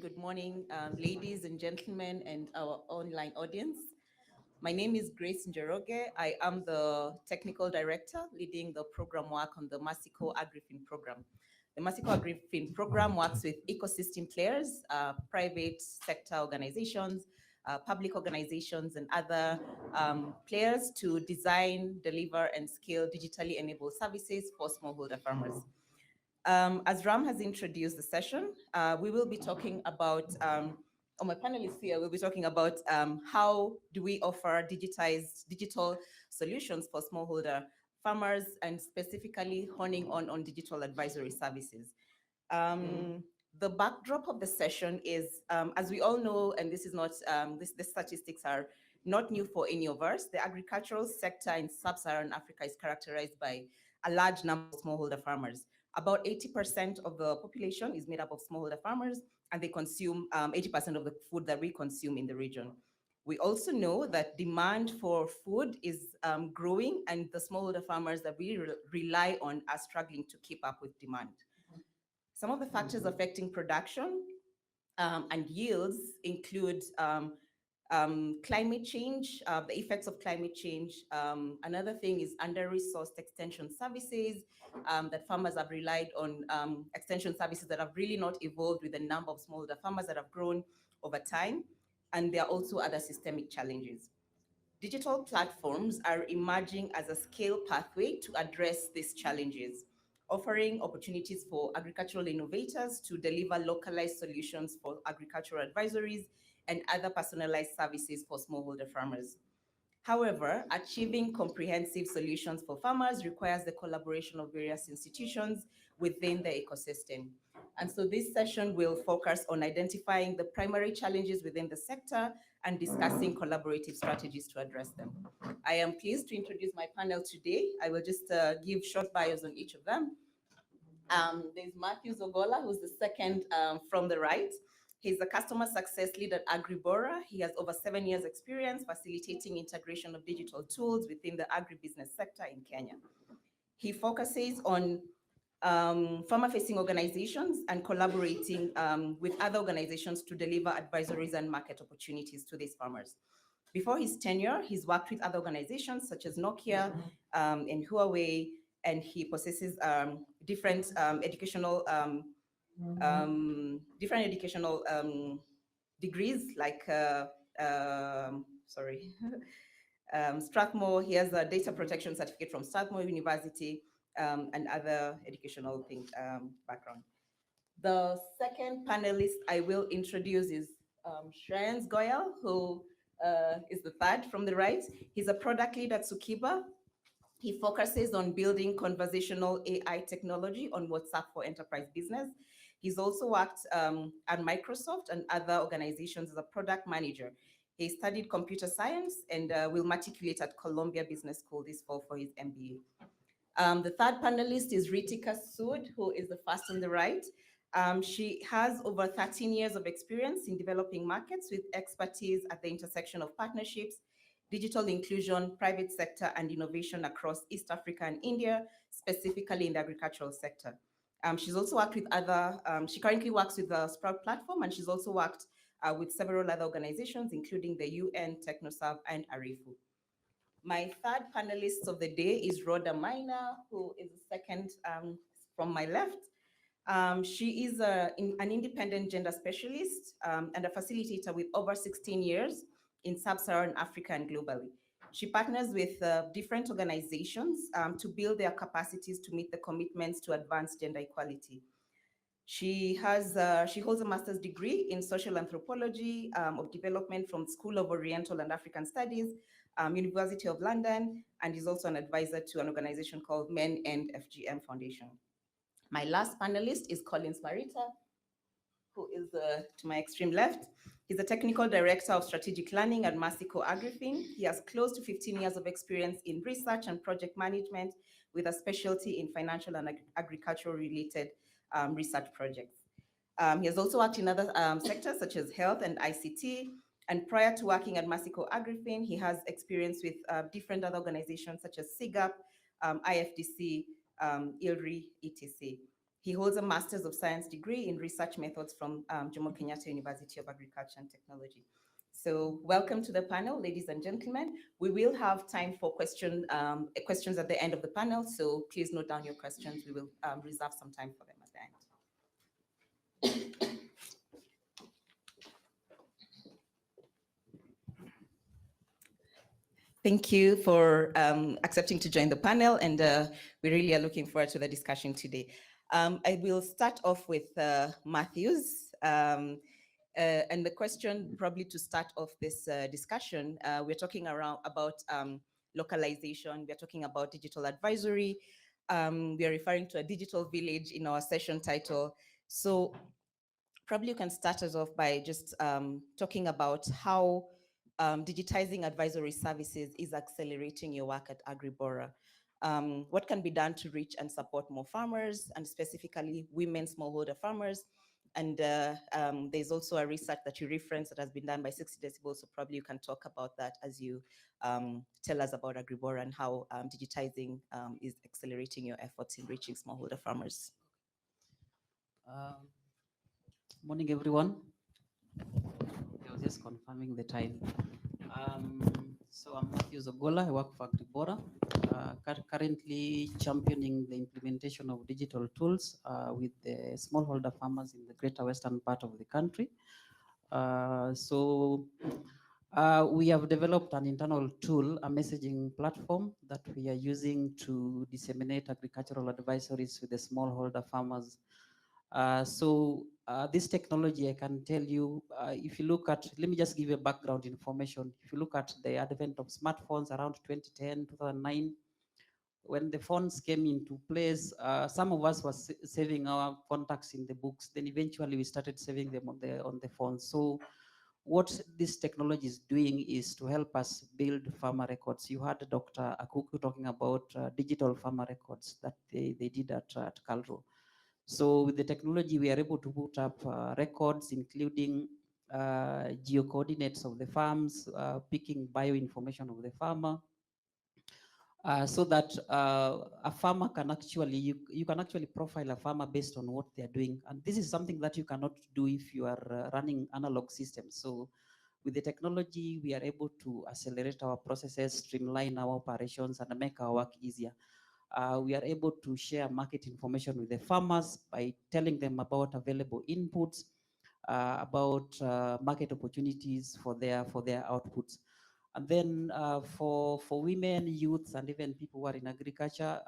good morning, ladies and gentlemen, and our online audience. My name is Grace Njoroge. I am the technical director leading the program work on the Masiko AgriFin program. The Masiko AgriFin program works with ecosystem players, private sector organizations, public organizations, and other players to design, deliver, and scale digitally enabled services for smallholder farmers. As Ram has introduced the session, we will be talking about, or my panelists here will be talking about how do we offer digital solutions for smallholder farmers, and specifically honing on digital advisory services. The backdrop of the session is, as we all know, and this is not, the statistics are not new for any of us, the agricultural sector in Sub-Saharan Africa is characterized by a large number of smallholder farmers. About 80% of the population is made up of smallholder farmers, and they consume 80% of the food that we consume in the region. We also know that demand for food is growing, and the smallholder farmers that we rely on are struggling to keep up with demand. Some of the factors affecting production and yields include climate change, the effects of climate change. Another thing is under-resourced extension services, that farmers have relied on extension services that have really not evolved with the number of smallholder farmers that have grown over time. And there are also other systemic challenges. Digital platforms are emerging as a scale pathway to address these challenges, offering opportunities for agricultural innovators to deliver localized solutions for agricultural advisories and other personalized services for smallholder farmers. However, achieving comprehensive solutions for farmers requires the collaboration of various institutions within the ecosystem. And so this session will focus on identifying the primary challenges within the sector and discussing collaborative strategies to address them. I am pleased to introduce my panel today. I will just give short bios on each of them. There's Matthew Zogola, who's the second from the right. He's a customer success lead at Agribora. He has over 7 years experience facilitating integration of digital tools within the agribusiness sector in Kenya. He focuses on farmer-facing organizations and collaborating with other organizations to deliver advisories and market opportunities to these farmers. Before his tenure, he's worked with other organizations such as Nokia and Huawei, and he possesses different educational degrees like, Strathmore. He has a data protection certificate from Strathmore University and other educational background. The second panelist I will introduce is Shreyans Goyal, who is the third from the right. He's a product lead at Sukiba. He focuses on building conversational AI technology on WhatsApp for enterprise business. He's also worked at Microsoft and other organizations as a product manager. He studied computer science and will matriculate at Columbia Business School this fall for his MBA. The third panelist is Ritika Sood, who is the first on the right. She has over 13 years of experience in developing markets with expertise at the intersection of partnerships, digital inclusion, private sector, and innovation across East Africa and India, specifically in the agricultural sector. She's also worked with other, she currently works with the Sprout platform, and she's also worked with several other organizations, including the UN, TechnoServe, and Arifu. My third panelist of the day is Rhoda Maina, who is the second from my left. She is an independent gender specialist and a facilitator with over 16 years in Sub-Saharan Africa and globally. She partners with different organizations to build their capacities to meet the commitments to advance gender equality. She holds a master's degree in social anthropology of development from School of Oriental and African Studies, University of London, and is also an advisor to an organization called Men and FGM Foundation. My last panelist is Collins Marita, who is to my extreme left. He's a technical director of strategic learning at Masiko AgriFin. He has close to 15 years of experience in research and project management with a specialty in financial and agricultural related research projects. He has also worked in other sectors such as health and ICT. And prior to working at Masiko AgriFin, he has experience with different other organizations such as SIGAP, IFDC, ILRI, etc. He holds a Master's of Science degree in Research Methods from Jomo Kenyatta University of Agriculture and Technology. So welcome to the panel, ladies and gentlemen. We will have time for questions at the end of the panel, so please note down your questions. We will reserve some time for them at the end. Thank you for accepting to join the panel, and we really are looking forward to the discussion today. I will start off with Matthews. And the question probably to start off this discussion, we're talking about localization, we're talking about digital advisory, we are referring to a digital village in our session title. So probably you can start us off by just talking about how digitizing advisory services is accelerating your work at Agribora. What can be done to reach and support more farmers, and specifically women smallholder farmers? And there's also a research that you referenced that has been done by 60 Decibels, so probably you can talk about that as you tell us about Agribora and how digitizing is accelerating your efforts in reaching smallholder farmers. Morning, everyone. I was just confirming the time. So I'm Matthew Zogola. I work for Agribora, currently championing the implementation of digital tools with the smallholder farmers in the greater western part of the country. We have developed an internal tool, a messaging platform that we are using to disseminate agricultural advisories with the smallholder farmers. This technology, I can tell you, if you look at, let me just give you a background information. If you look at the advent of smartphones around 2010, 2009, when the phones came into place, some of us were saving our contacts in the books. Then eventually we started saving them on the phone. So what this technology is doing is to help us build farmer records. You heard Dr. Akuku talking about digital farmer records that they did at Calro. So with the technology, we are able to put up records, including geo-coordinates of the farms, picking bioinformation of the farmer, so that a farmer can actually, you can actually profile a farmer based on what they're doing. And this is something that you cannot do if you are running analog systems. So with the technology, we are able to accelerate our processes, streamline our operations, and make our work easier. We are able to share market information with the farmers by telling them about available inputs, about market opportunities for their outputs. And then for women, youths, and even people who are in agriculture,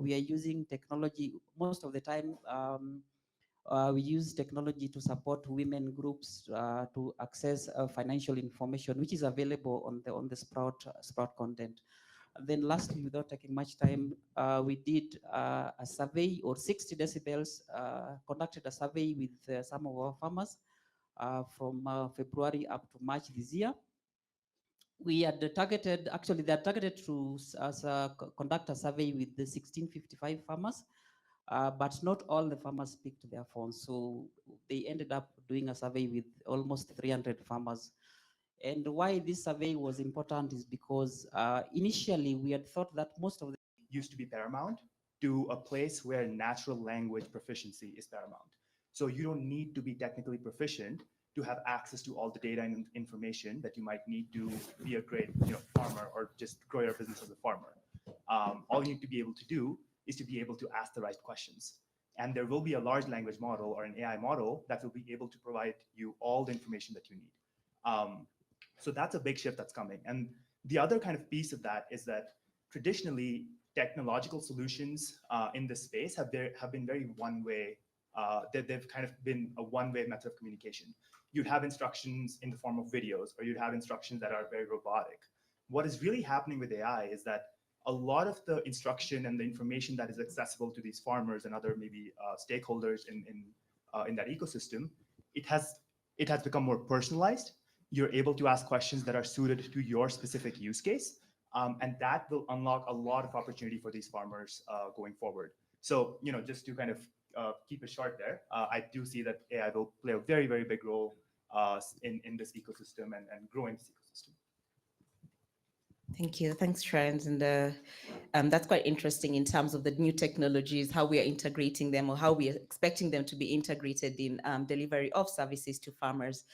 we are using technology. Most of the time, we use technology to support women groups to access financial information, which is available on the Sprout content. And then lastly, without taking much time, we did a survey, or 60 Decibels conducted a survey with some of our farmers from February up to March this year. We had targeted, actually they are targeted to conduct a survey with the 1655 farmers, but not all the farmers picked their phones. So they ended up doing a survey with almost 300 farmers. And why this survey was important is because initially we had thought that most of the used to be paramount to a place where natural language proficiency is paramount. So you don't need to be technically proficient to have access to all the data and information that you might need to be a great farmer or just grow your business as a farmer. All you need to be able to do is to be able to ask the right questions. And there will be a large language model or an AI model that will be able to provide you all the information that you need. So that's a big shift that's coming. And the other kind of piece of that is that traditionally, technological solutions in this space have been very one-way. They've kind of been a one-way method of communication. You'd have instructions in the form of videos, or you'd have instructions that are very robotic. What is really happening with AI is that a lot of the instruction and the information that is accessible to these farmers and other maybe stakeholders in that ecosystem, it has become more personalized. You're able to ask questions that are suited to your specific use case. And that will unlock a lot of opportunity for these farmers going forward. So, just to kind of keep it short there, I do see that AI will play a very, very big role in this ecosystem and growing this ecosystem. Thank you. Thanks, Trent. And that's quite interesting in terms of the new technologies, how we are integrating them or how we are expecting them to be integrated in delivery of services to farmers.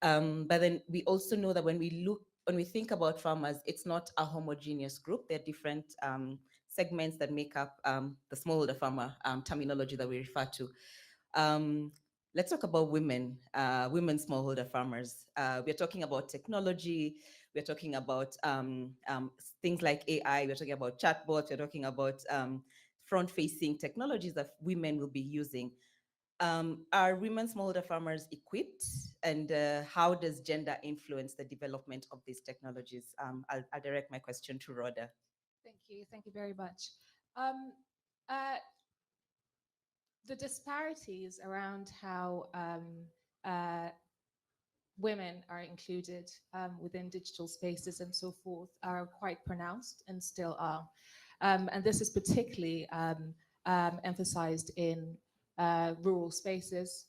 But then we also know that when we think about farmers, it's not a homogeneous group. There are different segments that make up the smallholder farmer terminology that we refer to. Um, let's talk about women smallholder farmers. We're talking about technology. We're talking about things like AI. We're talking about chatbots. We're talking about front-facing technologies that women will be using. Are women smallholder farmers equipped, and how does gender influence the development of these technologies? I'll direct my question to Rhoda. Thank you very much. Um, uh, the disparities around how uh, women are included within digital spaces and so forth are quite pronounced and still are. And this is particularly emphasized in rural spaces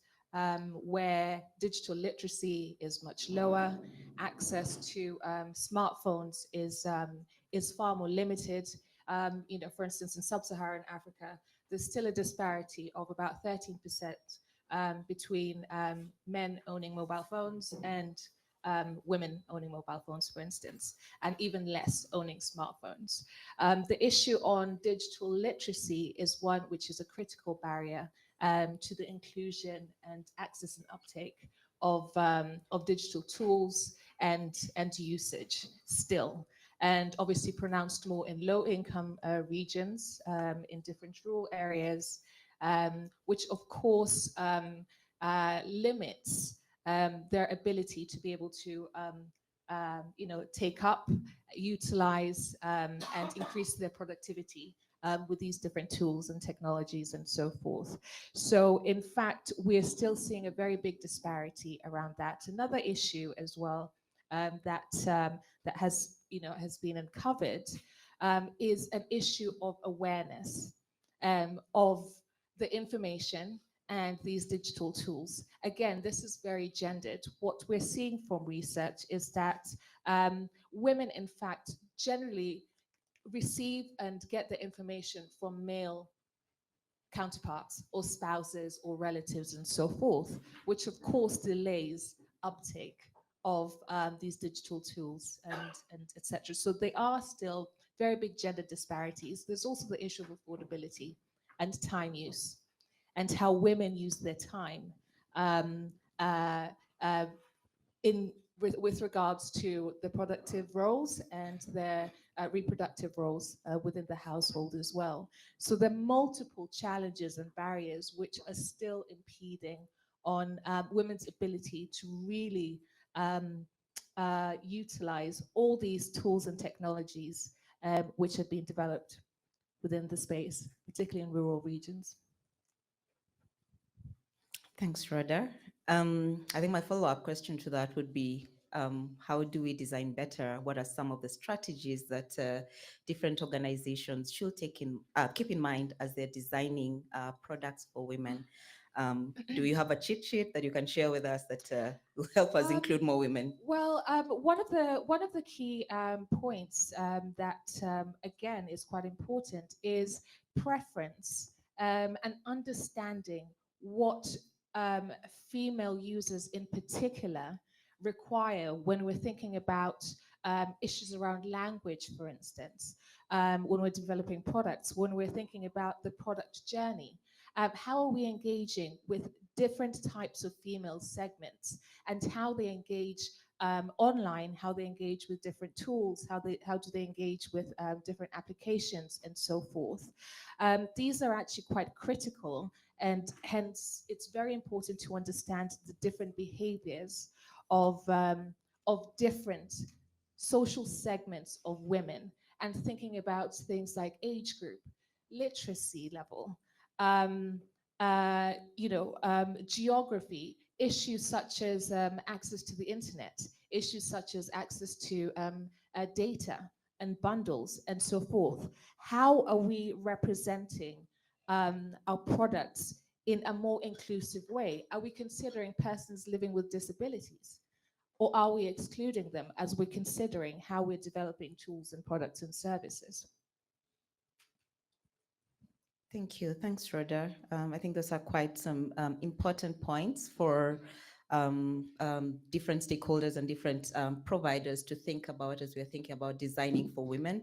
where digital literacy is much lower, access to smartphones is far more limited. For instance, in Sub-Saharan Africa, there's still a disparity of about 13% between men owning mobile phones and women owning mobile phones, for instance, and even less owning smartphones. The issue on digital literacy is one which is a critical barrier to the inclusion and access and uptake of digital tools and usage still. And obviously pronounced more in low-income regions, in different rural areas, which of course limits their ability to be able to take up, utilize, and increase their productivity with these different tools and technologies and so forth. So in fact, we're still seeing a very big disparity around that. Another issue as well that has been uncovered is an issue of awareness of the information and these digital tools. Again, this is very gendered. What we're seeing from research is that women, in fact, generally receive and get the information from male counterparts or spouses or relatives and so forth, which of course delays uptake of these digital tools and etc. So they are still very big gender disparities. There's also the issue of affordability and time use and how women use their time um, uh, uh, with regards to the productive roles and their reproductive roles within the household as well. So there are multiple challenges and barriers which are still impeding on women's ability to really utilize all these tools and technologies which have been developed within the space, particularly in rural regions. Thanks, Rhoda. I think my follow-up question to that would be, how do we design better? What are some of the strategies that different organizations should keep in mind as they're designing products for women? Do you have a cheat sheet that you can share with us that will help us include more women? Well, one of the key points that again is quite important is preference and understanding what female users in particular require when we're thinking about issues around language, for instance, when we're developing products, when we're thinking about the product journey. How are we engaging with different types of female segments and how they engage online, how they engage with different tools, how do they engage with different applications and so forth. These are actually quite critical, and hence it's very important to understand the different behaviors of different social segments of women and thinking about things like age group, literacy level, geography, issues such as access to the internet, issues such as access to data and bundles and so forth. How are we representing our products in a more inclusive way? Are we considering persons living with disabilities? or are we excluding them as we're considering how we're developing tools and products and services? Thank you. Thanks, Rhoda. I think those are quite some important points for different stakeholders and different providers to think about as we're thinking about designing for women.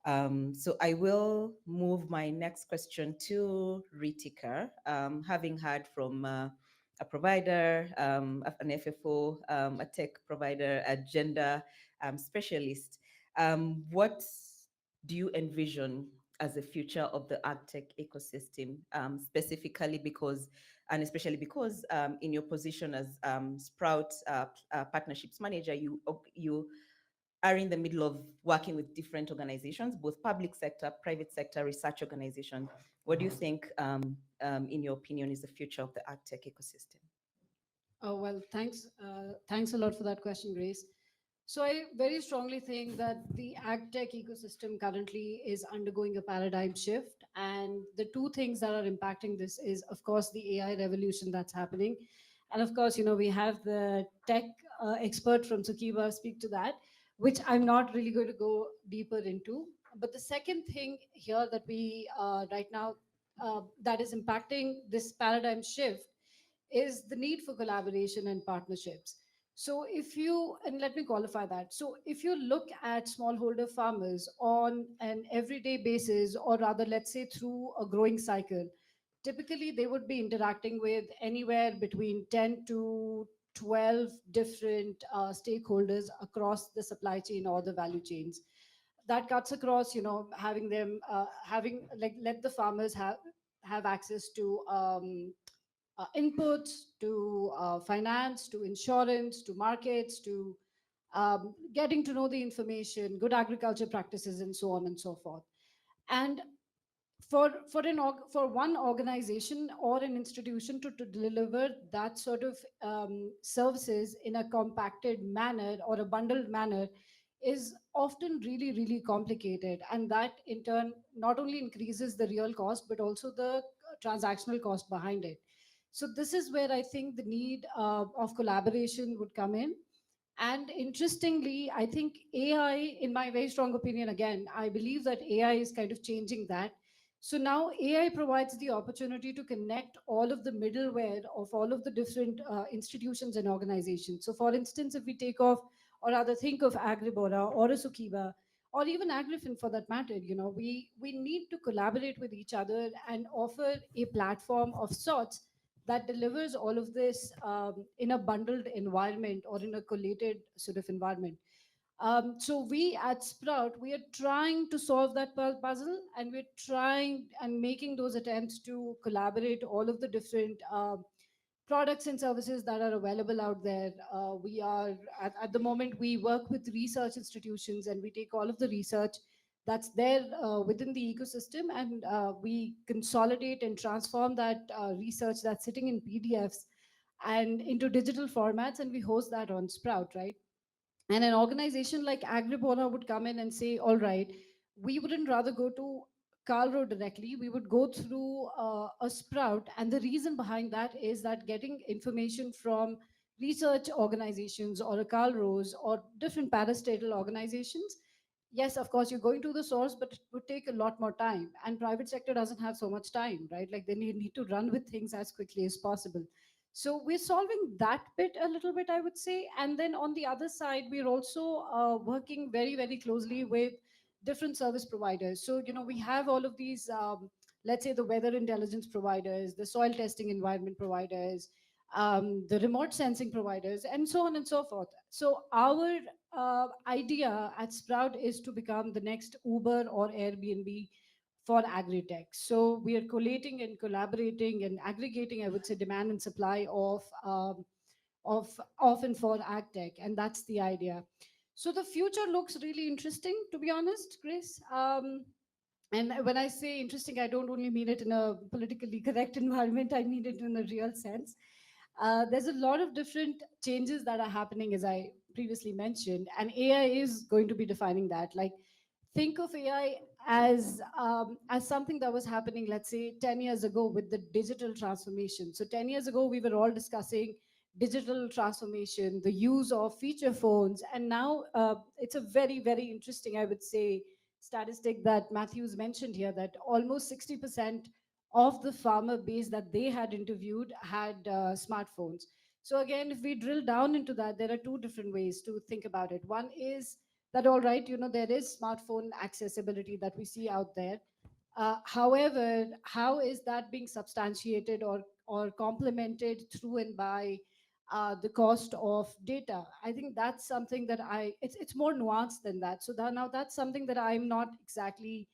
So I will move my next question to Ritika, having heard from a provider, an FFO, a tech provider, a gender specialist. What do you envision as the future of the Agtech ecosystem, specifically because, and especially because in your position as Sprout Partnerships Manager, you are in the middle of working with different organizations, both public sector, private sector, research organizations. What do you think, in your opinion, is the future of the Agtech ecosystem? Oh, well, thanks. Thanks a lot for that question, Grace. So I very strongly think that the Agtech ecosystem currently is undergoing a paradigm shift. And the two things that are impacting this is, of course, the AI revolution that's happening. And of course, we have the tech expert from Sukiba speak to that, which I'm not really going to go deeper into. But the second thing here that we right now that is impacting this paradigm shift is the need for collaboration and partnerships. So if you, and let me qualify that. So if you look at smallholder farmers on an everyday basis, or rather, let's say through a growing cycle, typically they would be interacting with anywhere between 10 to 12 different stakeholders across the supply chain or the value chains. That cuts across, having them, having like let the farmers have access to inputs, to finance, to insurance, to markets, to getting to know the information, good agriculture practices, and so on and so forth. And for one organization or an institution to deliver that sort of services in a compacted manner or a bundled manner is often really, really complicated, and that in turn not only increases the real cost but also the transactional cost behind it. So this is where I think the need of collaboration would come in. And interestingly, I think AI, in my very strong opinion, again, I believe that AI is kind of changing that. So now AI provides the opportunity to connect all of the middleware of all of the different institutions and organizations. So for instance, if we take off or rather think of Agribora or a Sukiba or even Agrifin for that matter, we need to collaborate with each other and offer a platform of sorts that delivers all of this in a bundled environment or in a collated sort of environment. So we at Sprout, we are trying to solve that puzzle, and we're trying and making those attempts to collaborate all of the different products and services that are available out there. We are at the moment we work with research institutions, and we take all of the research that's there within the ecosystem, and we consolidate and transform that research that's sitting in PDFs and into digital formats, and we host that on Sprout, right? And an organization like Agribora would come in and say, all right, we wouldn't rather go to Carlo directly, we would go through a Sprout. And the reason behind that is that getting information from research organizations or a Carlos or different parastatal organizations, yes, of course, you're going to the source, but it would take a lot more time. And private sector doesn't have so much time, right? Like they need to run with things as quickly as possible. So we're solving that bit a little bit, I would say. And then on the other side, we're also working very, very closely with different service providers. So, we have all of these, let's say the weather intelligence providers, the soil testing environment providers, the remote sensing providers, and so on and so forth. So our idea at Sprout is to become the next Uber or Airbnb for agri-tech. So we are collating and collaborating and aggregating, I would say, demand and supply of and for agtech, and that's the idea. So the future looks really interesting, to be honest, Grace. And when I say interesting, I don't only mean it in a politically correct environment, I mean it in a real sense. There's a lot of different changes that are happening, as I previously mentioned, and AI is going to be defining that. Like, think of AI as something that was happening, let's say, 10 years ago with the digital transformation. So 10 years ago, we were all discussing digital transformation, the use of feature phones. And now it's a very, very interesting, I would say, statistic that Matthews mentioned here, that almost 60% of the farmer base that they had interviewed had smartphones. So again, if we drill down into that, there are two different ways to think about it. One is that, all right, there is smartphone accessibility that we see out there. However, how is that being substantiated or complemented through and by the cost of data? I think that's something that it's more nuanced than that. So now that's something that I'm not exactly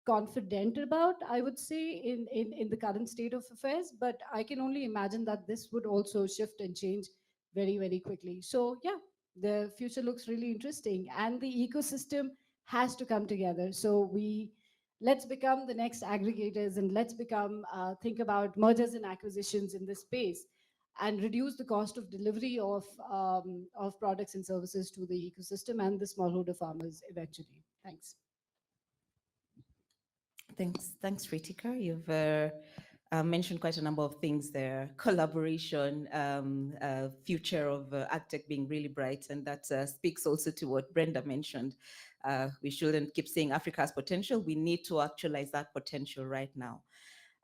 confident about, I would say, in the current state of affairs. But I can only imagine that this would also shift and change very, very quickly. So yeah, the future looks really interesting, and the ecosystem has to come together. So let's become the next aggregators, and let's become think about mergers and acquisitions in this space, and reduce the cost of delivery of products and services to the ecosystem and the smallholder farmers eventually. Thanks. Thanks, Ritika. You've mentioned quite a number of things there. Collaboration, future of Agtech being really bright, and that speaks also to what Brenda mentioned. We shouldn't keep saying Africa has potential. We need to actualize that potential right now.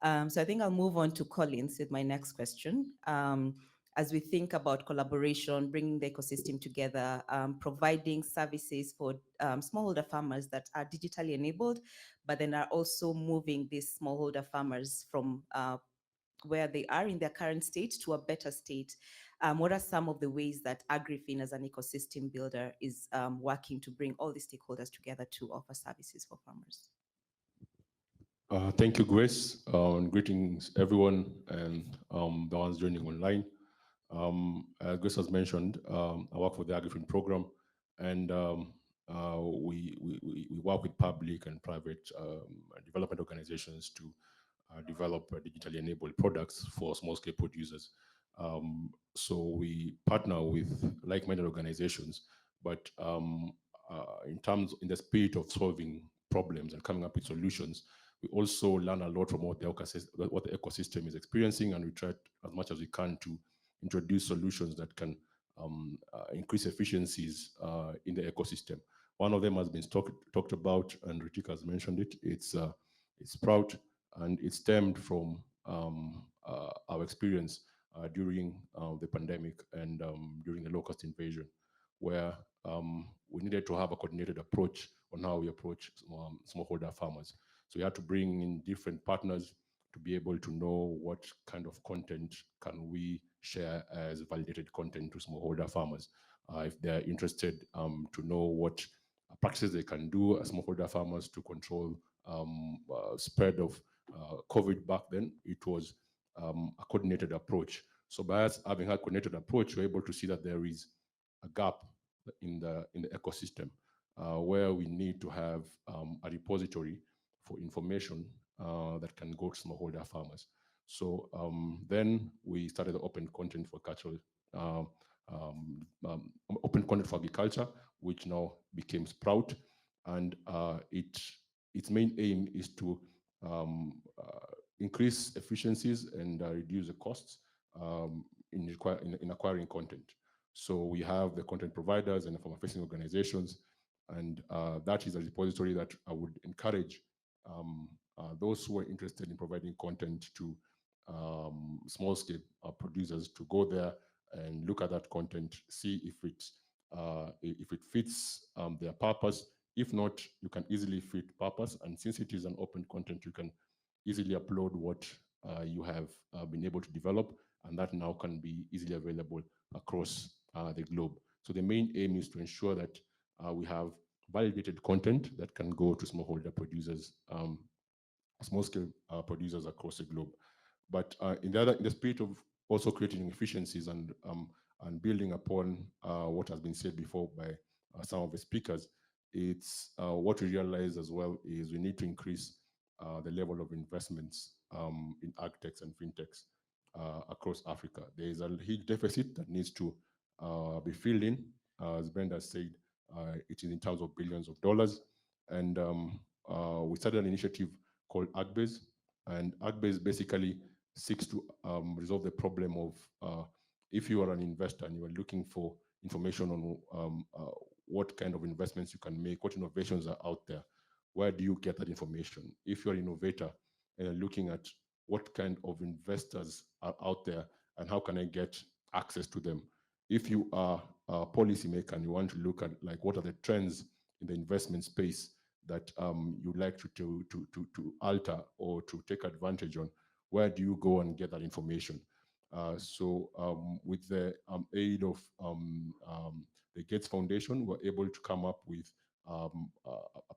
So I think I'll move on to Collins with my next question. As we think about collaboration, bringing the ecosystem together, providing services for smallholder farmers that are digitally enabled, but then are also moving these smallholder farmers from where they are in their current state to a better state. What are some of the ways that AgriFin as an ecosystem builder is working to bring all the stakeholders together to offer services for farmers? Thank you, Grace. And greetings, everyone, and the ones joining online. As Grace has mentioned, I work for the AgriFin program, and we work with public and private development organizations to develop digitally enabled products for small-scale producers. So we partner with like-minded organizations, but in the spirit of solving problems and coming up with solutions, we also learn a lot from what the ecosystem is experiencing, and we try as much as we can to introduce solutions that can increase efficiencies in the ecosystem. One of them has been talked about, and Ritika has mentioned it. It's Sprout, and it stemmed from our experience during the pandemic and during the locust invasion, where we needed to have a coordinated approach on how we approach smallholder farmers. So we had to bring in different partners to be able to know what kind of content can we share as validated content to smallholder farmers. If they're interested to know what practices they can do as smallholder farmers to control spread of COVID back then, it was a coordinated approach. So by us having a coordinated approach, we're able to see that there is a gap in the ecosystem where we need to have a repository for information that can go to smallholder farmers. So then we started the open content for cultural, open content for agriculture, which now became Sprout, and its main aim is to increase efficiencies and reduce the costs in acquiring content. So we have the content providers and the farmer-facing organizations, and that is a repository that I would encourage those who are interested in providing content to small-scale producers to go there and look at that content, see if it fits their purpose. If not, you can easily fit purpose, and since it is an open content, you can easily upload what you have been able to develop, and that now can be easily available across the globe. So the main aim is to ensure that we have validated content that can go to smallholder producers, small-scale producers across the globe. But in the spirit of also creating efficiencies and building upon what has been said before by some of the speakers, it's what we realize as well is we need to increase the level of investments in agtechs and fintechs across Africa. There is a huge deficit that needs to be filled in. As Brenda said, it is in terms of billions of dollars. And we started an initiative called AgBase. And AgBase basically seeks to resolve the problem of if you are an investor and you are looking for information on what kind of investments you can make, what innovations are out there, where do you get that information? If you're an innovator and you're looking at what kind of investors are out there and how can I get access to them? If you are a policymaker and you want to look at like what are the trends in the investment space that you'd like to alter or to take advantage on, where do you go and get that information? With the aid of the Gates Foundation, we're able to come up with a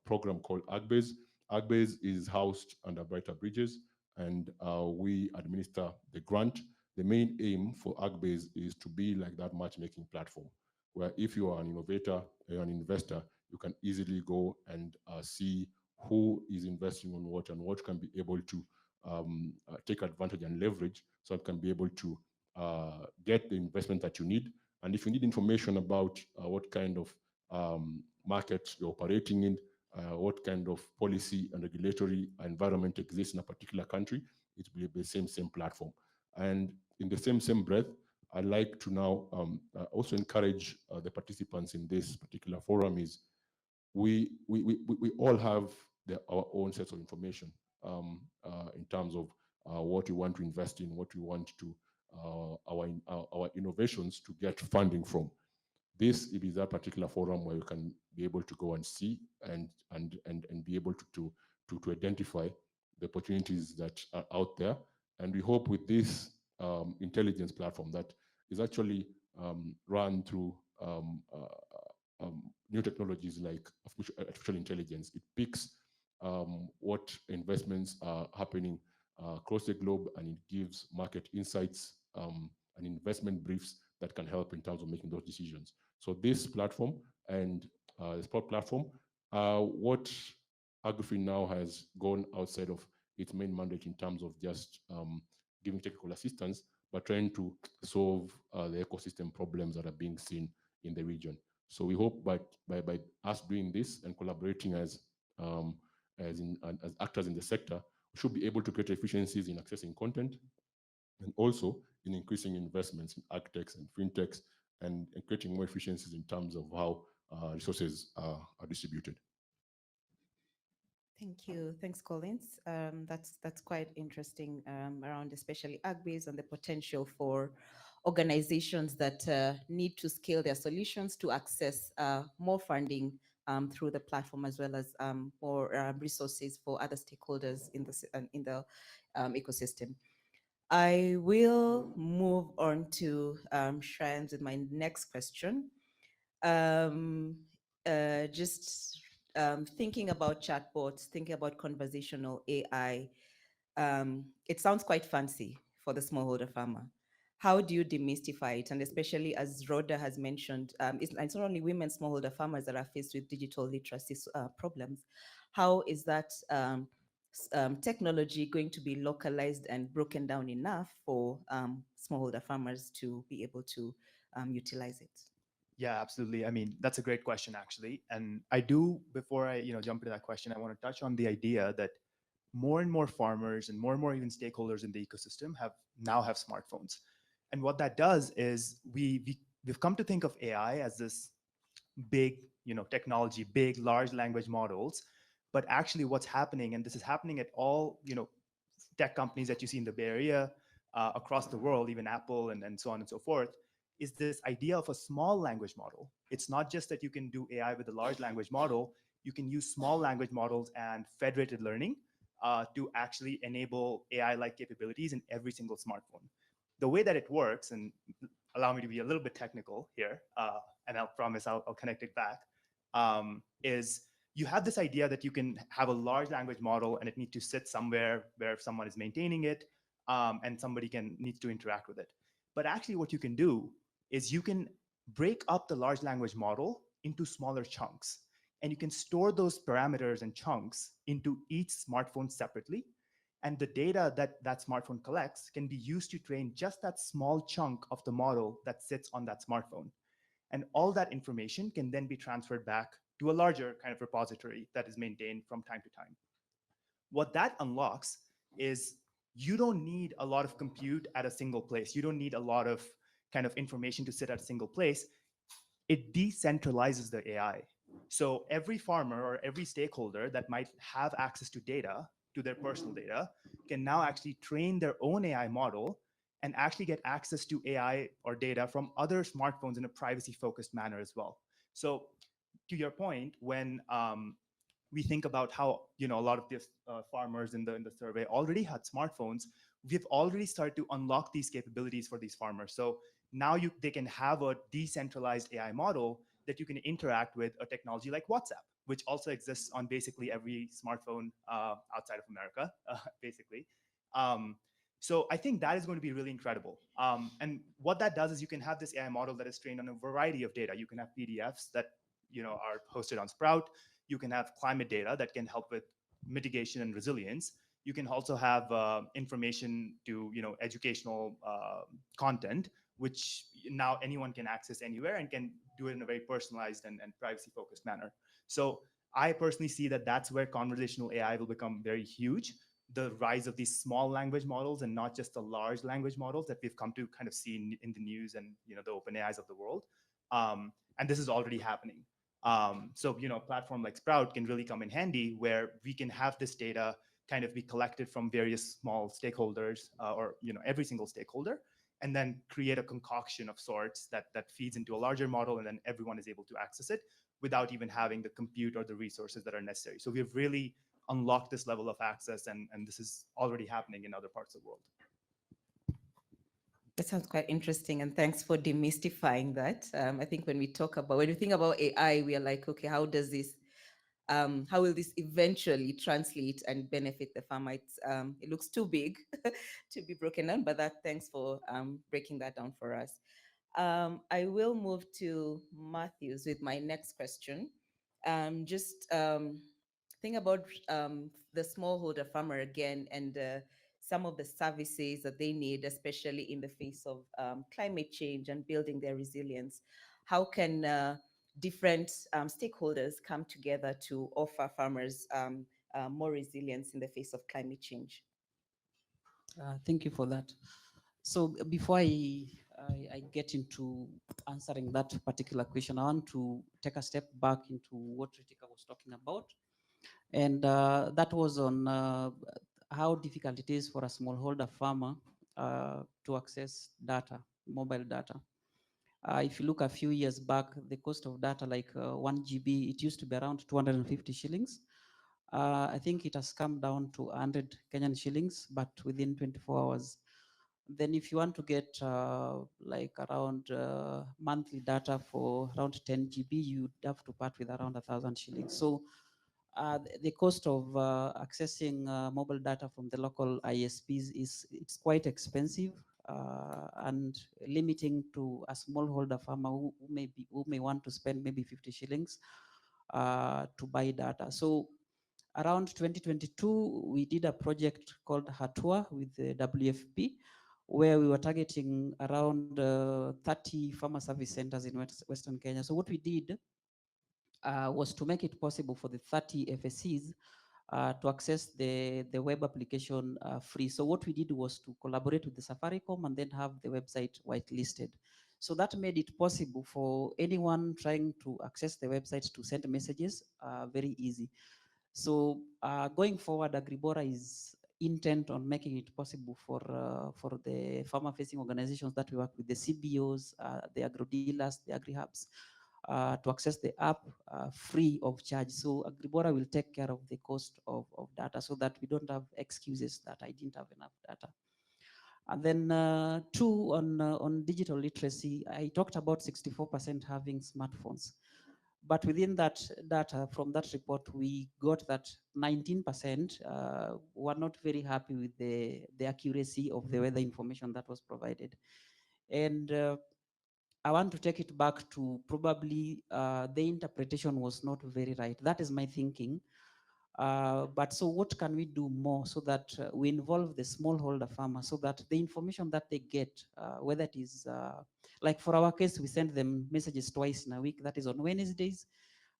program called Agbase. Agbase is housed under Brighter Bridges, and we administer the grant. The main aim for Agbase is to be like that matchmaking platform, where if you are an innovator, you're an investor, you can easily go and see who is investing on what and what can be able to take advantage and leverage, so it can be able to get the investment that you need. And if you need information about what kind of market you're operating in, what kind of policy and regulatory environment exists in a particular country, it will be the same platform. And in the same breath, I'd like to now also encourage the participants in this particular forum is we all have our own sets of information in terms of what we want to invest in, what we want to our innovations to get funding from. This is a particular forum where you can be able to go and see and be able to identify the opportunities that are out there. And we hope with this intelligence platform that is actually run through new technologies like artificial intelligence. It picks what investments are happening across the globe, and it gives market insights and investment briefs that can help in terms of making those decisions. So this platform and the Spot platform, what Agrifin now has gone outside of its main mandate in terms of just giving technical assistance, but trying to solve the ecosystem problems that are being seen in the region. So we hope by us doing this and collaborating as actors in the sector, we should be able to create efficiencies in accessing content and also in increasing investments in Agtechs and fintechs and creating more efficiencies in terms of how resources are distributed. Thank you. Thanks, Collins. That's quite interesting around especially Agbase and the potential for organizations that need to scale their solutions to access more funding through the platform, as well as more resources for other stakeholders in the ecosystem. I will move on to Shrines with my next question. Just thinking about chatbots, thinking about conversational AI, it sounds quite fancy for the smallholder farmer. How do you demystify it? And especially as Rhoda has mentioned, it's not only women smallholder farmers that are faced with digital literacy problems. How is that technology going to be localized and broken down enough for smallholder farmers to be able to utilize it? Yeah, absolutely. I mean, that's a great question, actually. And I do, before I jump into that question, I want to touch on the idea that more and more farmers and more even stakeholders in the ecosystem now have smartphones. And what that does is we've come to think of AI as this big technology, big large language models. But actually what's happening, and this is happening at all tech companies that you see in the Bay Area, across the world, even Apple and so on and so forth, is this idea of a small language model. It's not just that you can do AI with a large language model, you can use small language models and federated learning to actually enable AI-like capabilities in every single smartphone. The way that it works, and allow me to be a little bit technical here, and I'll promise I'll connect it back, is you have this idea that you can have a large language model and it needs to sit somewhere where someone is maintaining it, and somebody needs to interact with it. But actually what you can do is you can break up the large language model into smaller chunks. And you can store those parameters and chunks into each smartphone separately. And the data that that smartphone collects can be used to train just that small chunk of the model that sits on that smartphone. And all that information can then be transferred back to a larger kind of repository that is maintained from time to time. What that unlocks is you don't need a lot of compute at a single place. You don't need a lot of kind of information to sit at a single place, it decentralizes the AI. So every farmer or every stakeholder that might have access to data, to their personal data, can now actually train their own AI model and actually get access to AI or data from other smartphones in a privacy-focused manner as well. So to your point, when we think about how a lot of these farmers in the survey already had smartphones, we've already started to unlock these capabilities for these farmers. So now they can have a decentralized AI model that you can interact with a technology like WhatsApp, which also exists on basically every smartphone outside of America, basically. So I think that is going to be really incredible. And what that does is you can have this AI model that is trained on a variety of data. You can have PDFs that are hosted on Sprout. You can have climate data that can help with mitigation and resilience. You can also have information to educational content, which now anyone can access anywhere and can do it in a very personalized and privacy-focused manner. So I personally see that that's where conversational AI will become very huge. The rise of these small language models and not just the large language models that we've come to kind of see in the news and the open AIs of the world. And this is already happening. So a platform like Sprout can really come in handy, where we can have this data kind of be collected from various small stakeholders or every single stakeholder, and then create a concoction of sorts that feeds into a larger model, and then everyone is able to access it without even having the compute or the resources that are necessary. So we've really unlocked this level of access, and this is already happening in other parts of the world. That sounds quite interesting, and thanks for demystifying that. I think when we think about AI, we are like, okay, how will this eventually translate and benefit the farmer? It looks too big to be broken down, but thanks for breaking that down for us. I will move to Matthews with my next question. Think about the smallholder farmer again, and some of the services that they need, especially in the face of climate change and building their resilience. How can different stakeholders come together to offer farmers more resilience in the face of climate change? Thank you for that. So before I get into answering that particular question, I want to take a step back into what Ritika was talking about. And that was on how difficult it is for a smallholder farmer to access data, mobile data. If you look a few years back, the cost of data, like 1 GB, it used to be around 250 shillings. I think it has come down to 100 Kenyan shillings, but within 24 hours. Then if you want to get like around monthly data for around 10 GB, you'd have to part with around 1,000 shillings. So the cost of accessing mobile data from the local ISPs it's quite expensive and limiting to a smallholder farmer who may want to spend maybe 50 shillings to buy data. So around 2022, we did a project called Hatua with the WFP, where we were targeting around 30 farmer service centers in Western Kenya. So what we did was to make it possible for the 30 FSCs to access the web application free. So what we did was to collaborate with the Safaricom and then have the website whitelisted. So that made it possible for anyone trying to access the website to send messages very easy. So going forward, Agribora is intent on making it possible for the farmer-facing organizations that we work with, the CBOs, the agro-dealers, the agri-hubs, to access the app free of charge. So Agribora will take care of the cost of data so that we don't have excuses that I didn't have enough data. And then two, on digital literacy, I talked about 64% having smartphones. But within that data, from that report, we got that 19% were not very happy with the accuracy of the weather information that was provided. And I want to take it back to probably the interpretation was not very right. That is my thinking. But so what can we do more so that we involve the smallholder farmer so that the information that they get, whether it is, like for our case, we send them messages twice in a week, that is on Wednesdays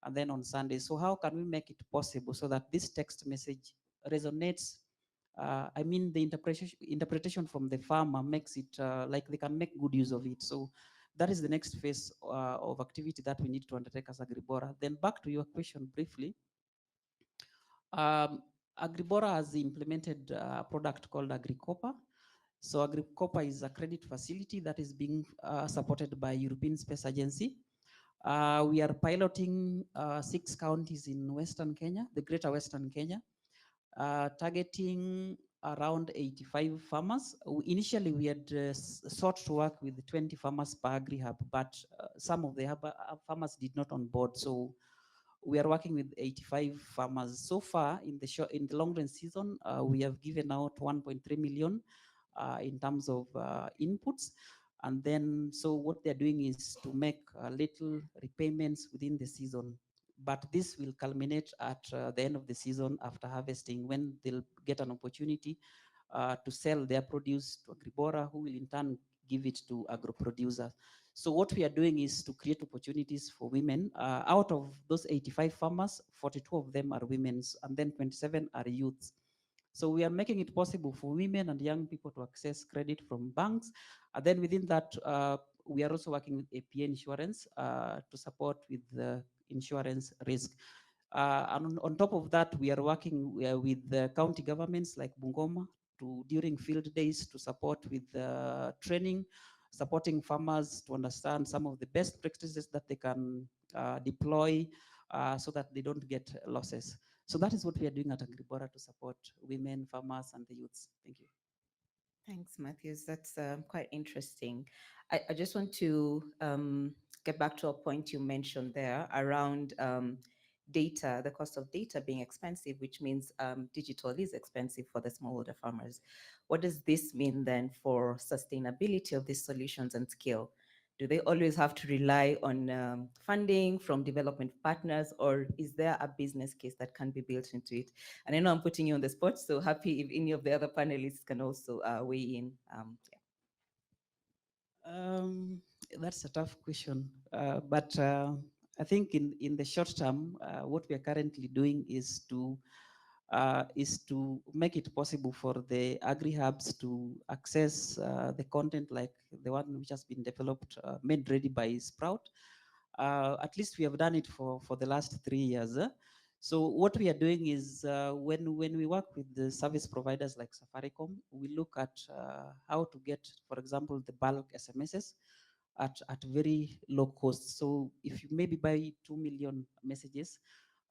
and then on Sundays. So how can we make it possible so that this text message resonates I mean, the interpretation from the farmer makes it like they can make good use of it. So that is the next phase of activity that we need to undertake as Agribora. Then back to your question briefly. Agribora has implemented a product called AgriCopper. So AgriCopper is a credit facility that is being supported by European Space Agency. We are piloting 6 counties in Western Kenya, the greater Western Kenya, targeting around 85 farmers. Initially, we had sought to work with 20 farmers per agri-hub, but some of the farmers did not on board. So we are working with 85 farmers. So far, in the long run season, we have given out 1.3 million in terms of inputs. And then, so what they're doing is to make little repayments within the season. But this will culminate at the end of the season after harvesting, when they'll get an opportunity to sell their produce to Agribora, who will in turn give it to agro producers. So what we are doing is to create opportunities for women. Out of those 85 farmers, 42 of them are women, and then 27 are youths. So we are making it possible for women and young people to access credit from banks. And then within that, we are also working with APA Insurance to support with the insurance risk. And on top of that, we are working with the county governments like Bungoma during field days to support with training, supporting farmers to understand some of the best practices that they can deploy so that they don't get losses. So that is what we are doing at Agribora to support women, farmers, and the youths. Thank you. Thanks, Matthews. That's quite interesting. I just want to get back to a point you mentioned there around data, the cost of data being expensive, which means digital is expensive for the smallholder farmers. What does this mean then for sustainability of these solutions and scale? Do they always have to rely on funding from development partners, or is there a business case that can be built into it? And I know I'm putting you on the spot, so happy if any of the other panelists can also weigh in. That's a tough question, but I think in the short term, what we are currently doing is to make it possible for the agri-hubs to access the content like the one which has been developed, made ready by Sprout. At least we have done it for the last 3 years. So what we are doing is when we work with the service providers like Safaricom, we look at how to get, for example, the bulk SMSs at very low cost. So if you maybe buy 2 million messages,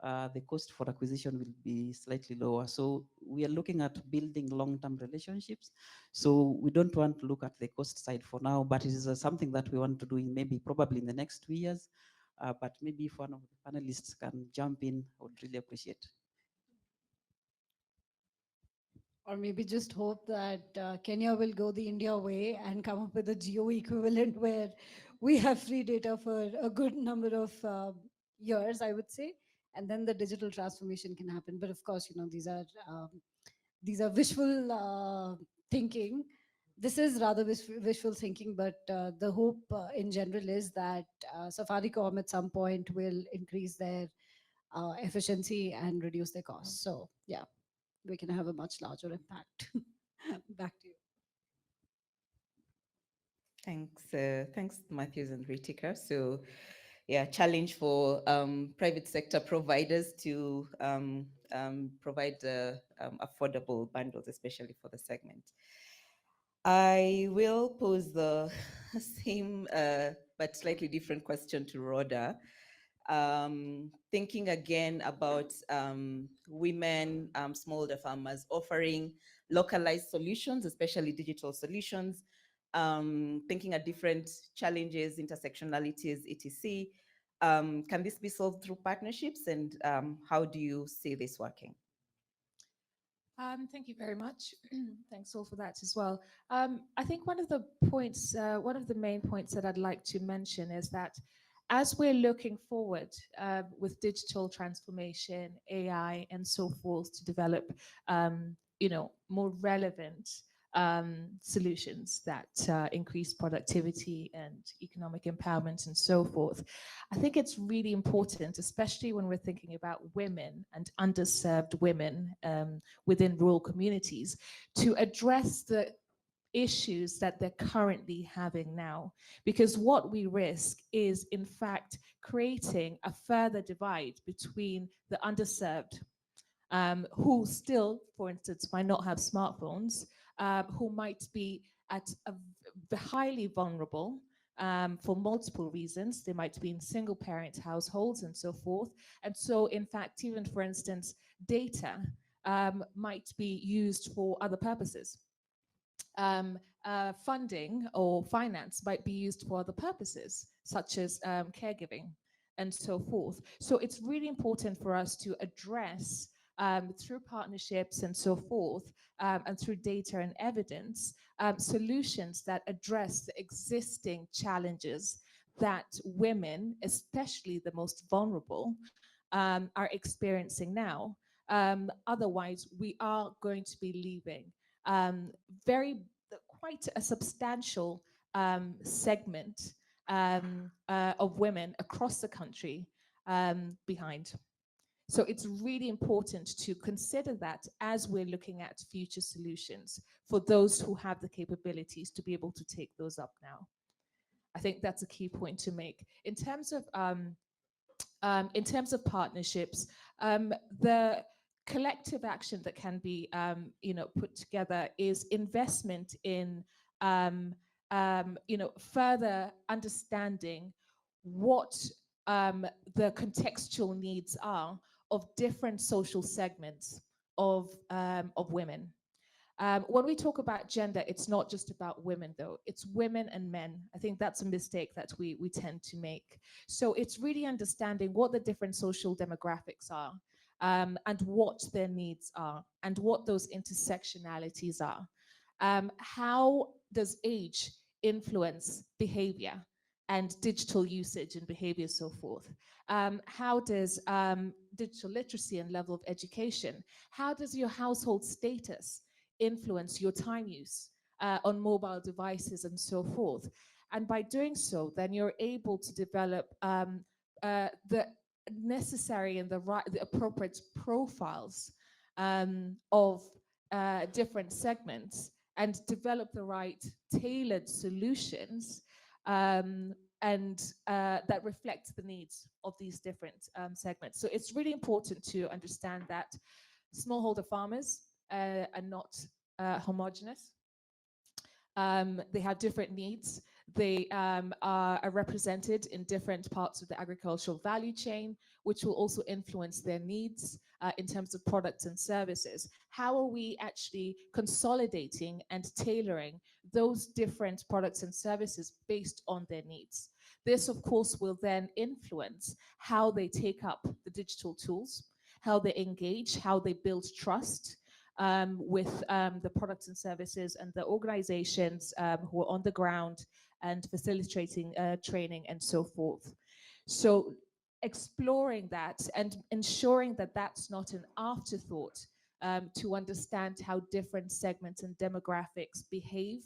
the cost for acquisition will be slightly lower. So we are looking at building long-term relationships. So we don't want to look at the cost side for now, but it is something that we want to do in maybe probably in the next 2 years. But maybe if one of the panelists can jump in, I would really appreciate. Or maybe just hope that Kenya will go the India way and come up with a geo equivalent where we have free data for a good number of years, I would say, and then the digital transformation can happen. But of course, these are wishful thinking. This is rather wishful thinking, but the hope in general is that Safaricom at some point will increase their efficiency and reduce their costs. So yeah, we can have a much larger impact. Back to you. Thanks, Matthews and Ritika. So, yeah, challenge for private sector providers to provide affordable bundles, especially for the segment. I will pose the same but slightly different question to Rhoda. Thinking again about women, smallholder farmers offering localized solutions, especially digital solutions, thinking at different challenges, intersectionalities, etc. Can this be solved through partnerships, and how do you see this working? Thank you very much. Thanks all for that as well. I think one of the main points that I'd like to mention is that as we're looking forward with digital transformation, AI, and so forth to develop, more relevant solutions that increase productivity and economic empowerment and so forth. I think it's really important, especially when we're thinking about women and underserved women within rural communities, to address the issues that they're currently having now. Because what we risk is, in fact, creating a further divide between the underserved, who still, for instance, might not have smartphones, who might be at a highly vulnerable for multiple reasons. They might be in single parent households and so forth. And so, in fact, even for instance, data might be used for other purposes. Funding or finance might be used for other purposes, such as caregiving and so forth. So it's really important for us to address through partnerships and so forth, and through data and evidence, solutions that address the existing challenges that women, especially the most vulnerable, are experiencing now. Otherwise, we are going to be leaving quite a substantial segment of women across the country behind. So it's really important to consider that as we're looking at future solutions for those who have the capabilities to be able to take those up now. I think that's a key point to make. In terms of partnerships, the collective action that can be put together is investment in further understanding what the contextual needs are of different social segments of women. When we talk about gender, it's not just about women, though. It's women and men. I think that's a mistake that we tend to make. So it's really understanding what the different social demographics are, and what their needs are, and what those intersectionalities are. How does age influence behavior and digital usage and behavior, so forth? How does digital literacy and level of education, how does your household status influence your time use on mobile devices and so forth? And by doing so, then you're able to develop the necessary and the appropriate profiles of different segments, and develop the right tailored solutions and that reflect the needs of these different segments. So it's really important to understand that smallholder farmers are not homogenous. They have different needs. They are represented in different parts of the agricultural value chain, which will also influence their needs in terms of products and services. How are we actually consolidating and tailoring those different products and services based on their needs? This, of course, will then influence how they take up the digital tools, how they engage, how they build trust with the products and services and the organizations who are on the ground and facilitating training and so forth. So exploring that and ensuring that that's not an afterthought, to understand how different segments and demographics behave,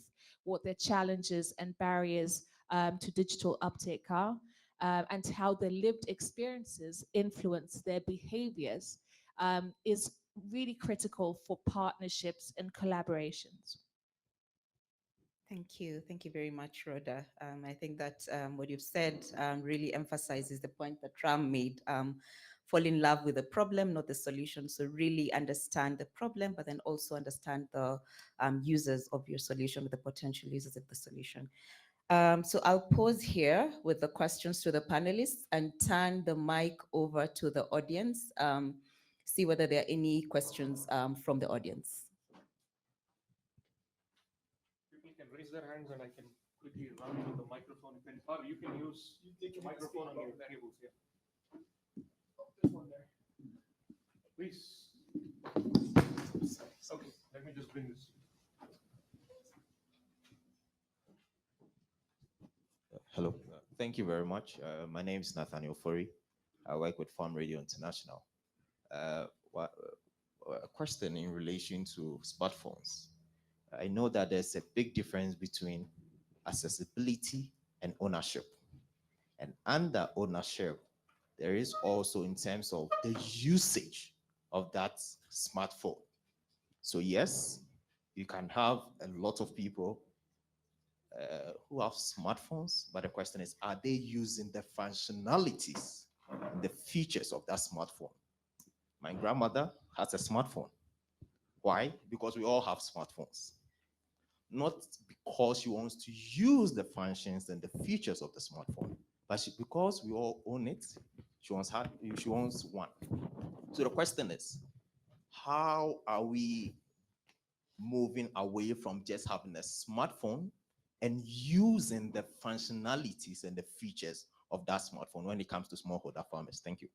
what their challenges and barriers to digital uptake are, and how their lived experiences influence their behaviors, is really critical for partnerships and collaborations. Thank you. Thank you very much, Rhoda. I think that what you've said really emphasizes the point that Ram made. Fall in love with the problem, not the solution. So really understand the problem, but then also understand the users of your solution, the potential users of the solution. So I'll pause here with the questions to the panelists and turn the mic over to the audience. See whether there are any questions from the audience. People can raise their hands and I can quickly run through the microphone. Or you can use the microphone on your variables here. Oh, this one there. Please. Okay, let me just bring this. Hello, thank you very much. My name is Nathaniel Fori. I work with Farm Radio International. A question in relation to smartphones. I know that there's a big difference between accessibility and ownership. And under ownership, there is also in terms of the usage of that smartphone. So yes, you can have a lot of people who have smartphones, but the question is, are they using the functionalities and the features of that smartphone? My grandmother has a smartphone. Why? Because we all have smartphones. Not because she wants to use the functions and the features of the smartphone, but because we all own it, she wants one. So the question is, how are we moving away from just having a smartphone and using the functionalities and the features of that smartphone when it comes to smallholder farmers? Thank you.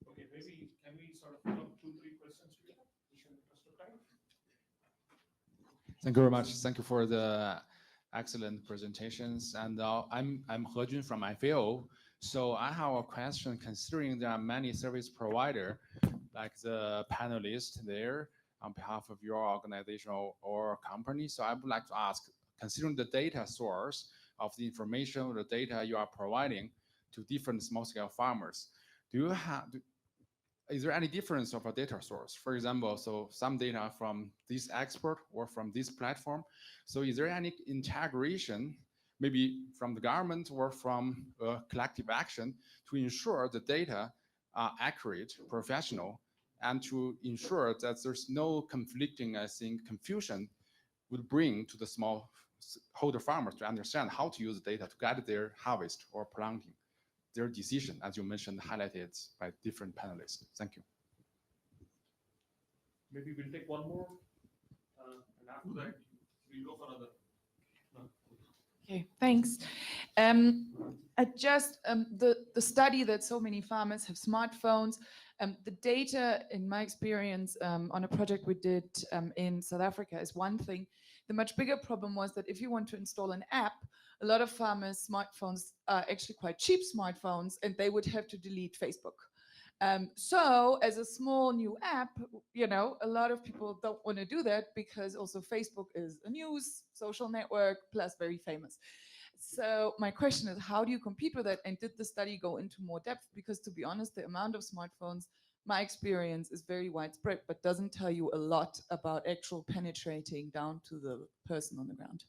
Okay, maybe can we sort of put up 2-3 questions together? Thank you very much. Thank you for the excellent presentations. And I'm He Jun from IFAO. So I have a question. Considering there are many service providers, like the panelists there, on behalf of your organization or company, so I would like to ask, considering the data source of the information or the data you are providing to different small-scale farmers, is there any difference of a data source? For example, so some data from this expert or from this platform. So is there any integration, maybe from the government or from collective action, to ensure the data are accurate, professional, and to ensure that there's no conflicting, I think, confusion would bring to the smallholder farmers to understand how to use the data to guide their harvest or planting, their decision, as you mentioned, highlighted by different panelists. Thank you. Maybe we'll take one more, and after that, we'll go for another. Okay, thanks. I just the study that so many farmers have smartphones. The data, in my experience, on a project we did in South Africa is one thing. The much bigger problem was that if you want to install an app, a lot of farmers' smartphones are actually quite cheap smartphones, and they would have to delete Facebook. So as a small new app, you know, a lot of people don't want to do that because also Facebook is a news social network plus very famous. So my question is, how do you compete with that? And did the study go into more depth? Because to be honest, the amount of smartphones, my experience is very widespread, but doesn't tell you a lot about actual penetrating down to the person on the ground.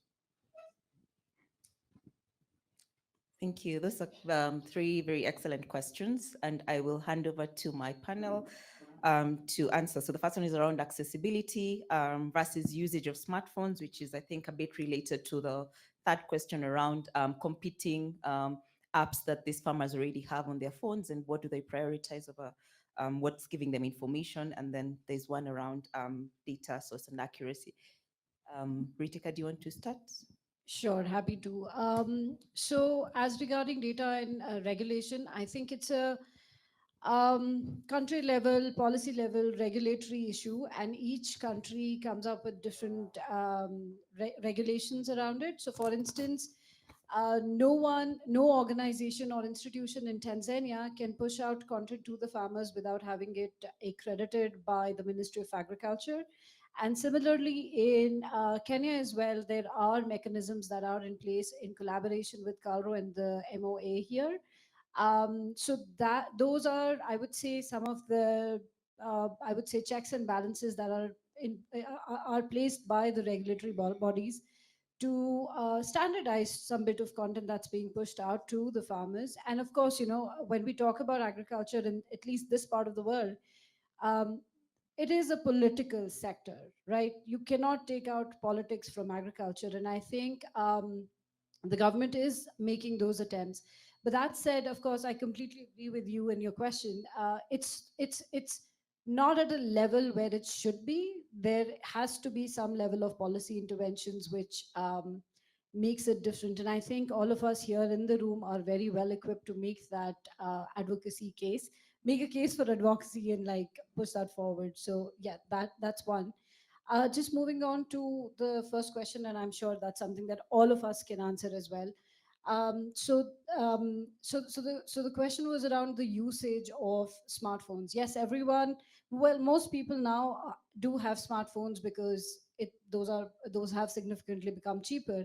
Thank you. Those are 3 very excellent questions, and I will hand over to my panel to answer. So the first one is around accessibility versus usage of smartphones, which is, I think, a bit related to the third question around competing apps that these farmers already have on their phones, and what do they prioritize over what's giving them information. And then there's one around data source and accuracy. Ritika, do you want to start? Sure, happy to. So as regarding data and regulation, I think it's a country level, policy level, regulatory issue, and each country comes up with different regulations around it. So for instance, no organization or institution in Tanzania can push out content to the farmers without having it accredited by the Ministry of Agriculture. And similarly, in Kenya as well, there are mechanisms that are in place in collaboration with CALRO and the MOA here. So that those are, I would say, some of the I would say checks and balances that are placed by the regulatory bodies to standardize some bit of content that's being pushed out to the farmers. And of course, you know, when we talk about agriculture in at least this part of the world, um, it is a political sector, right? You cannot take out politics from agriculture. And I think the government is making those attempts. But that said, of course, I completely agree with you in your question. It's not at a level where it should be. There has to be some level of policy interventions which makes it different. And I think all of us here in the room are very well equipped to make that advocacy case, make a case for advocacy and like push that forward. So yeah, that's one. Just moving on to the first question, and I'm sure that's something that all of us can answer as well. So the question was around the usage of smartphones. Yes, everyone. Well, most people now do have smartphones because those have significantly become cheaper.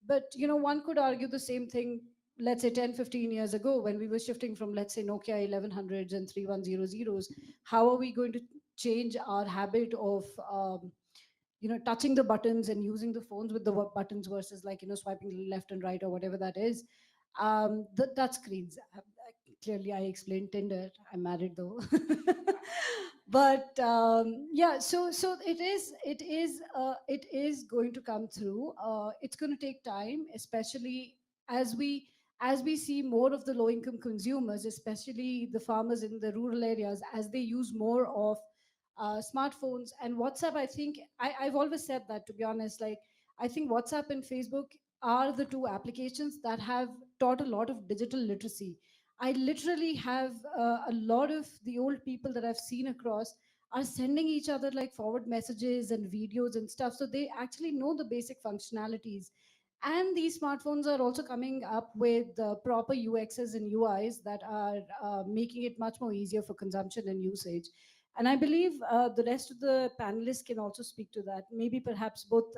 But one could argue the same thing. Let's say 10, 15 years ago, when we were shifting from, let's say, Nokia 1100s and 3100s, how are we going to change our habit of touching the buttons and using the phones with the buttons versus, like, swiping left and right or whatever that is. The touch screens, clearly I explained Tinder. I'm married though. But yeah, so it is going to come through. It's going to take time, especially as we see more of the low income consumers, especially the farmers in the rural areas, as they use more of smartphones and WhatsApp. I think I've always said that, to be honest. Like, I think WhatsApp and Facebook are the two applications that have taught a lot of digital literacy. I literally have a lot of the old people that I've seen across are sending each other like forward messages and videos and stuff. So they actually know the basic functionalities. And these smartphones are also coming up with proper UXs and UIs that are making it much more easier for consumption and usage. And I believe the rest of the panelists can also speak to that. Maybe perhaps both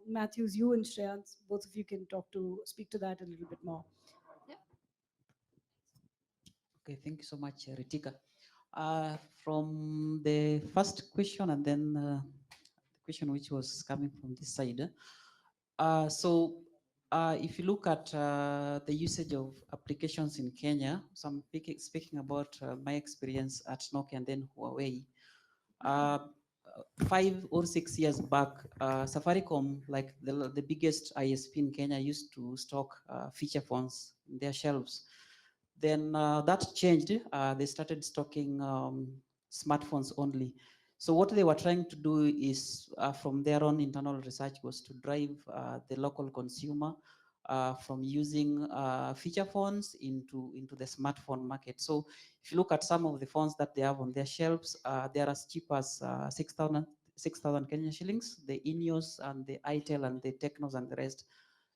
Matthews, you and Shreyans, both of you can speak to that a little bit more. Yeah. Okay, thank you so much, Ritika. From the first question and then the question which was coming from this side. If you look at the usage of applications in Kenya, so I'm speaking about my experience at Nokia and then Huawei. 5 or 6 years back, Safaricom, like the biggest ISP in Kenya, used to stock feature phones in their shelves. Then that changed. They started stocking smartphones only. So what they were trying to do is, from their own internal research, was to drive the local consumer from using feature phones into the smartphone market. So if you look at some of the phones that they have on their shelves, they are as cheap as 6,000 Kenyan shillings, the Ineos and the Itel and the Technos and the rest.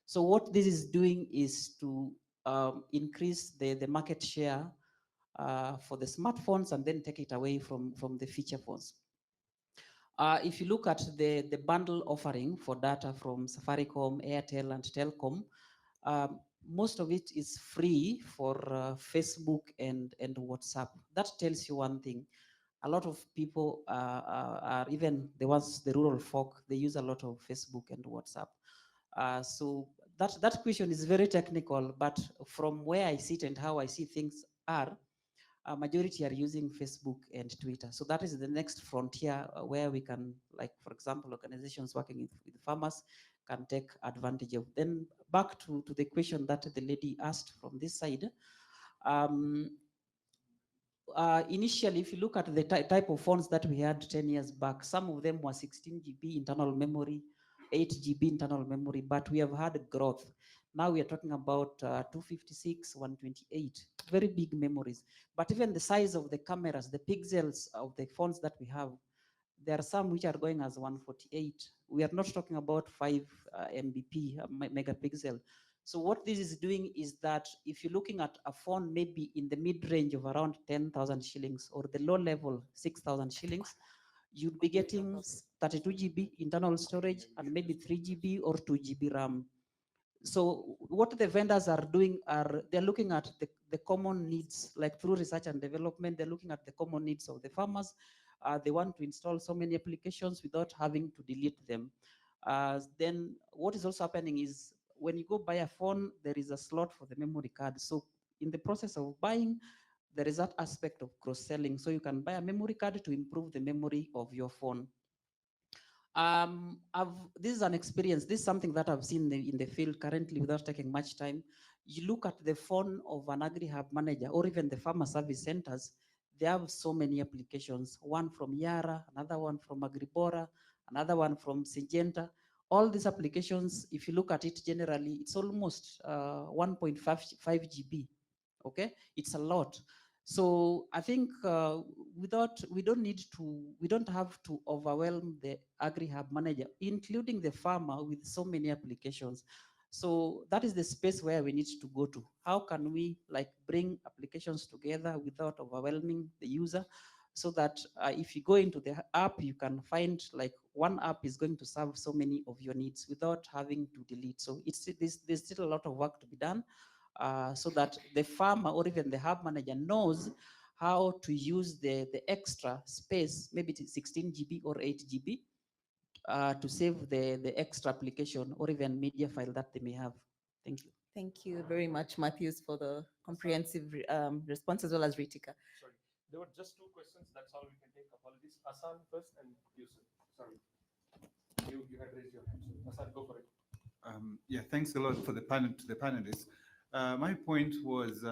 So what this is doing is to increase the market share for the smartphones and then take it away from the feature phones. If you look at the bundle offering for data from Safaricom, Airtel, and Telcom, most of it is free for Facebook and WhatsApp. That tells you one thing. A lot of people are even the rural folk, they use a lot of Facebook and WhatsApp. So that question is very technical, but from where I sit and how I see things are, a majority are using Facebook and Twitter. So that is the next frontier where we can, like, for example, organizations working with farmers can take advantage of. Then back to the question that the lady asked from this side. Initially, if you look at the type of phones that we had 10 years back, some of them were 16 GB internal memory, 8 GB internal memory, but we have had growth. Now we are talking about 256, 128, very big memories. But even the size of the cameras, the pixels of the phones that we have, there are some which are going as 148. We are not talking about 5 Mbp megapixel. So what this is doing is that if you're looking at a phone maybe in the mid-range of around 10,000 shillings or the low level 6,000 shillings, you'd be getting 32 GB internal storage and maybe 3 GB or 2 GB RAM. So what the vendors are doing they're looking at the common needs, like through research and development, they're looking at the common needs of the farmers. They want to install so many applications without having to delete them. Then what is also happening is when you go buy a phone, there is a slot for the memory card. So in the process of buying, there is that aspect of cross-selling. So you can buy a memory card to improve the memory of your phone. This is an experience. This is something that I've seen in the field currently without taking much time. You look at the phone of an agri-hub manager or even the farmer service centers, they have so many applications. One from Yara, another one from Agribora, another one from Syngenta. All these applications, if you look at it generally, it's almost 1.5 GB. Okay, it's a lot. So I think we don't have to overwhelm the agri-hub manager, including the farmer, with so many applications. So that is the space where we need to go to. How can we like bring applications together without overwhelming the user, so that if you go into the app, you can find like one app is going to serve so many of your needs without having to delete. So there's still a lot of work to be done, so that the farmer or even the hub manager knows how to use the extra space, maybe it's 16 GB or 8 GB, to save the extra application or even media file that they may have. Thank you. Thank you very much, Matthews, for the comprehensive response, as well as Ritika. Sorry, there were just 2 questions. That's all we can take. Apologies. Hassan first and Yusuf. Sorry. You had raised your hand. So Hassan, go for it. Yeah, thanks a lot for the panelists. My point was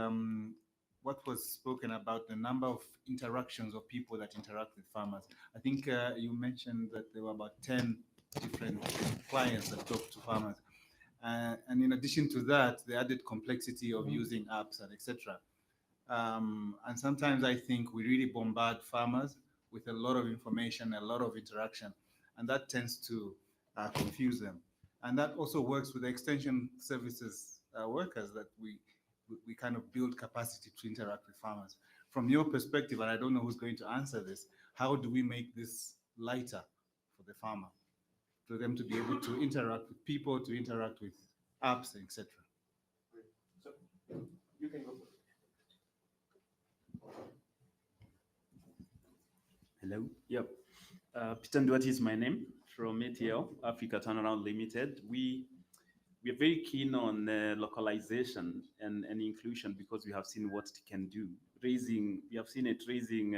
what was spoken about, the number of interactions of people that interact with farmers. I think you mentioned that there were about 10 different clients that talk to farmers. And in addition to that, the added complexity of using apps and etc. And sometimes I think we really bombard farmers with a lot of information, a lot of interaction, and that tends to confuse them. And that also works with the extension services workers, that we kind of build capacity to interact with farmers. From your perspective, and I don't know who's going to answer this, how do we make this lighter for the farmer, for them to be able to interact with people, to interact with apps, etc.? So you can go for it. Hello. Yep. Peter Nduati is my name, from ATL, Africa Turnaround Limited. We are very keen on localization and inclusion, because we have seen what it can do. We have seen it raising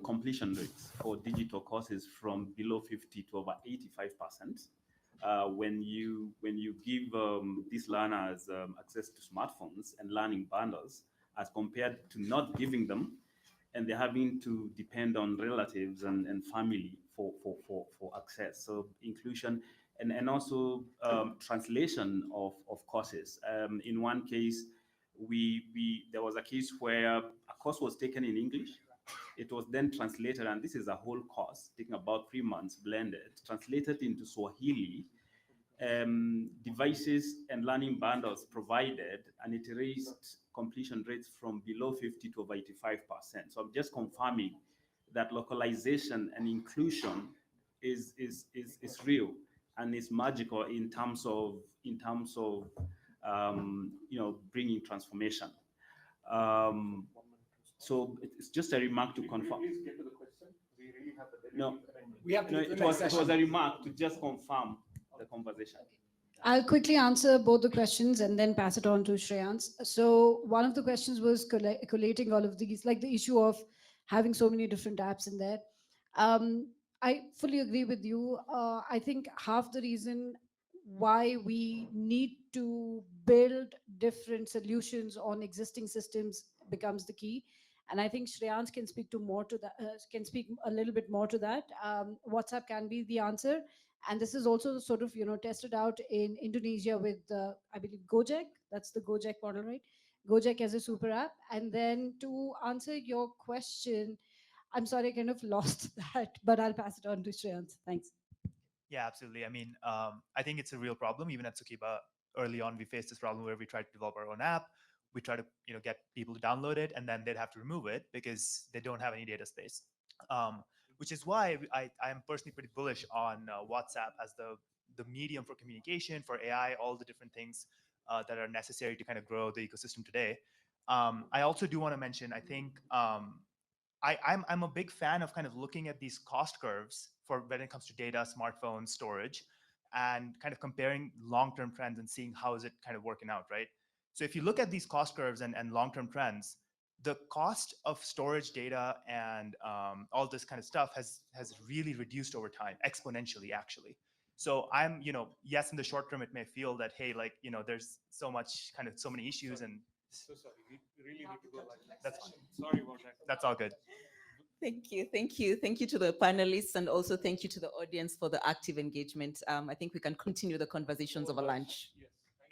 completion rates for digital courses from below 50 to over 85%. When you give these learners access to smartphones and learning bundles, as compared to not giving them, and they're having to depend on relatives and family for access. So inclusion and also translation of courses. In one case, there was a case where a course was taken in English. It was then translated, and this is a whole course, taking about 3 months, blended, translated into Swahili, devices and learning bundles provided, and it raised completion rates from below 50 to over 85%. So I'm just confirming that localization and inclusion is real and is magical in terms of bringing transformation. So it's just a remark to confirm. Please get to the question. We really have a No, we have to it was a remark to just confirm the conversation. I'll quickly answer both the questions and then pass it on to Shreyans. So one of the questions was collating all of these, like the issue of having so many different apps in there. I fully agree with you. I think half the reason why we need to build different solutions on existing systems becomes the key. And I think Shreyans can speak to more to that, can speak a little bit more to that. WhatsApp can be the answer. And this is also sort of, tested out in Indonesia with, I believe, Gojek. That's the Gojek model, right? Gojek as a super app. And then to answer your question, I'm sorry, I kind of lost that, but I'll pass it on to Shreyans. Thanks. Yeah, absolutely. I mean, I think it's a real problem. Even at Tsukiba, early on, we faced this problem where we tried to develop our own app. We try to, get people to download it, and then they'd have to remove it because they don't have any data space. Which is why I am personally pretty bullish on WhatsApp as the medium for communication, for AI, all the different things that are necessary to kind of grow the ecosystem today. I also do want to mention, I think I'm a big fan of kind of looking at these cost curves for when it comes to data, smartphones, storage, and kind of comparing long-term trends and seeing how is it kind of working out, right? So if you look at these cost curves and long-term trends, the cost of storage data and all this kind of stuff has really reduced over time, exponentially, actually. So I'm, yes, in the short term, it may feel that, hey, like, there's so many issues and. So sorry, we really need to go like that. That's fine. Sorry about that. That's all good. Thank you. Thank you to the panelists, and also thank you to the audience for the active engagement. I think we can continue the conversations over lunch.